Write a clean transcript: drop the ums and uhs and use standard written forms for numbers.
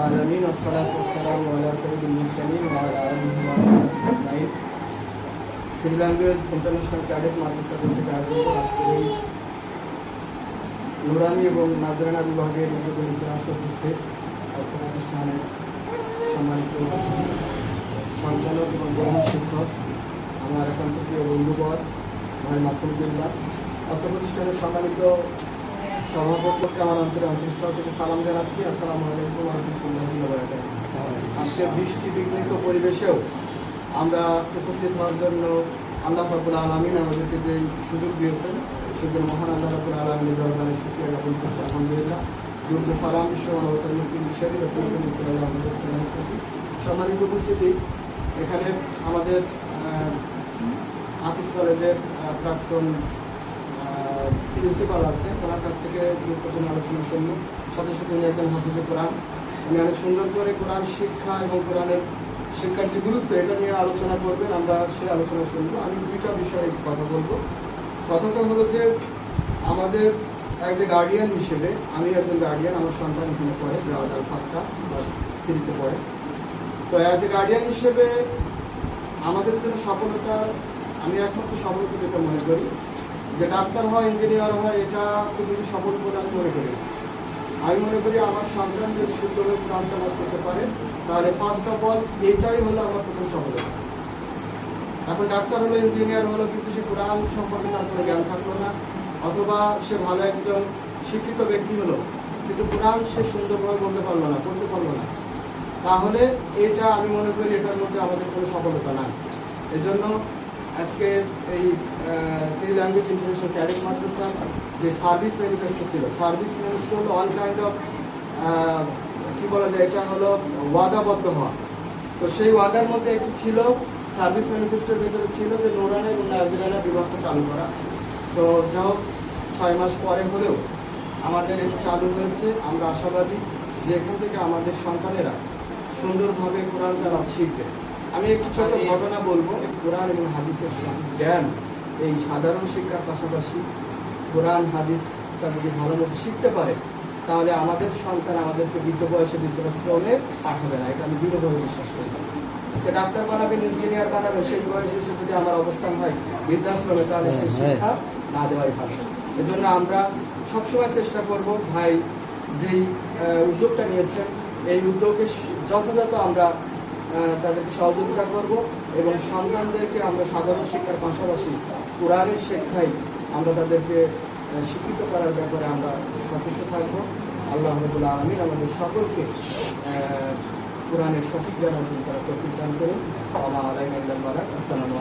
العالمين والصلاة والسلام على سيد المرسلين وعلى آله وصحبه أجمعين। Three language international cadet মাদ্রাসা কর্তৃক আয়োজিত আজকের এই নুরানি এবং নাজরানা বিভাগের উদ্যোগী রাষ্ট্র উপস্থিত প্রতিষ্ঠানের সম্মানিত সঞ্চালক এবং প্রধান শিক্ষক, আমার একান্ত প্রিয় বন্ধুবর ভাই মাসুদুল্লাহ, অত্র প্রতিষ্ঠানের সম্মানিত সভাপতিকে আমার অন্তরস্থল থেকে সালাম জানাচ্ছি। আসসালামু আলাইকুম ওয়া রাহমাতুল্লাহি ওয়া বারাকাতুহু। আজকে বৃষ্টি বিঘ্নিত পরিবেশেও আমরা উপস্থিত হওয়ার জন্য আল্লাহ রাব্বুল আলামিন আমাদেরকে যে সুযোগ দিয়েছেন সেজন্য মহান আল্লাহ রাব্বুল আলামিনের দরবারে শুকরিয়া জ্ঞাপন করছি। আলহামদুলিল্লাহ। দুর্গ সালাম বিশ্বমানবতার মুক্তি বিষয়ে রাসূলুল্লাহ সাল্লাল্লাহু আলাইহি ওয়াসাল্লামের প্রতি। সম্মানিত উপস্থিতি, এখানে আমাদের হাফিজ কলেজের প্রাক্তন প্রিন্সিপাল আছে, ওনার কাছ থেকে গুরুত্বপূর্ণ আলোচনা শুনবো। সাথে সাথে উনি একজন হাফিজে কোরআন, উনি অনেক সুন্দর করে কোরআন শিক্ষা এবং কোরআনের শিক্ষার যে গুরুত্ব এটা নিয়ে আলোচনা করবেন, আমরা সেই আলোচনা শুনবো। আমি দুইটা বিষয়ে কথা বলবো। প্রথমত হলো যে আমাদের অ্যাজ এ গার্ডিয়ান হিসেবে, আমি একজন গার্ডিয়ান, আমার সন্তান এখানে পড়ে ব্রাউজার ফাঁকা বা থ্রিতে পড়ে। তো অ্যাজ এ গার্ডিয়ান হিসেবে আমাদের জন্য সফলতা, আমি একমাত্র সফলতা যেটা মনে করি যে ডাক্তার হয়, ইঞ্জিনিয়ার হয়, এটা খুব বেশি সফল বলে আমি মনে করি। আমি মনে করি আমার সন্তান যদি শুদ্ধভাবে কোরআন তেলাওয়াত করতে পারে তাহলে ফার্স্ট অফ অল এটাই হলো আমার প্রথম সফলতা। এখন ডাক্তার হলো, ইঞ্জিনিয়ার হলো, কিন্তু সে কোরআন সম্পর্কে তার কোনো জ্ঞান থাকলো না, অথবা সে ভালো একজন শিক্ষিত ব্যক্তি হলো কিন্তু কোরআন সে সুন্দরভাবে বলতে পারলো না, পড়তে পারলো না, তাহলে এটা আমি মনে করি এটার মধ্যে আমাদের কোনো সফলতা নাই। এজন্য আজকে এই থ্রি ল্যাঙ্গুয়েজ ইন্টারন্যাশনাল ক্যাডেট মাদ্রাসা যে সার্ভিস ম্যানিফেস্টো ছিল, সার্ভিস ম্যানিফেস্টো হলো অন কাইন্ড অফ কী বলা যায়, এটা হলো ওয়াদাবদ্ধ হওয়া। তো সেই ওয়াদার মধ্যে একটি ছিল, সার্ভিস ম্যানিফেস্টোর ভিতরে ছিল যে নুরানি এবং নাজরানা বিভাগটা চালু করা। তো যা হোক 6 মাস পরে হলেও আমাদের এসে চালু হয়েছে। আমরা আশাবাদী যে এখান থেকে আমাদের সন্তানেরা সুন্দরভাবে কোরআন তেলাওয়াত শিখবে। আমি একটু ছোট ঘটনা বলবো। কোরআন এবং হাদিসের জ্ঞান এই সাধারণ শিক্ষার পাশাপাশি কোরআন হাদিসটা যদি ভালো মতো শিখতে পারে তাহলে আমাদের সন্তান আমাদেরকে বৃদ্ধ বয়সে বৃদ্ধাশ্রমে পাঠাবে না, এটা আমি দৃঢ়ভাবে বিশ্বাস করি। সে ডাক্তার বানাবেন, ইঞ্জিনিয়ার বানাবেন, সেই বয়সে এসে যদি আমার অবস্থান হয় বৃদ্ধাশ্রমে তাহলে সেই শিক্ষা না দেওয়াই ভালো। এজন্য আমরা সবসময় চেষ্টা করব ভাই যেই উদ্যোগটা নিয়েছেন এই উদ্যোগে যথাযথ আমরা তাদেরকে সহযোগিতা করব এবং সন্তানদেরকে আমরা সাধারণ শিক্ষার পাশাপাশি কোরআনের শিক্ষায় আমরা তাদেরকে শিক্ষিত করার ব্যাপারে আমরা সচেষ্ট থাকবো। আল্লাহ রাব্বুল আলামিন আমাদের সকলকে কোরআনের সঠিক জ্ঞান অর্জন করার তৌফিক দান করুন। আসসালামু আলাইকুম।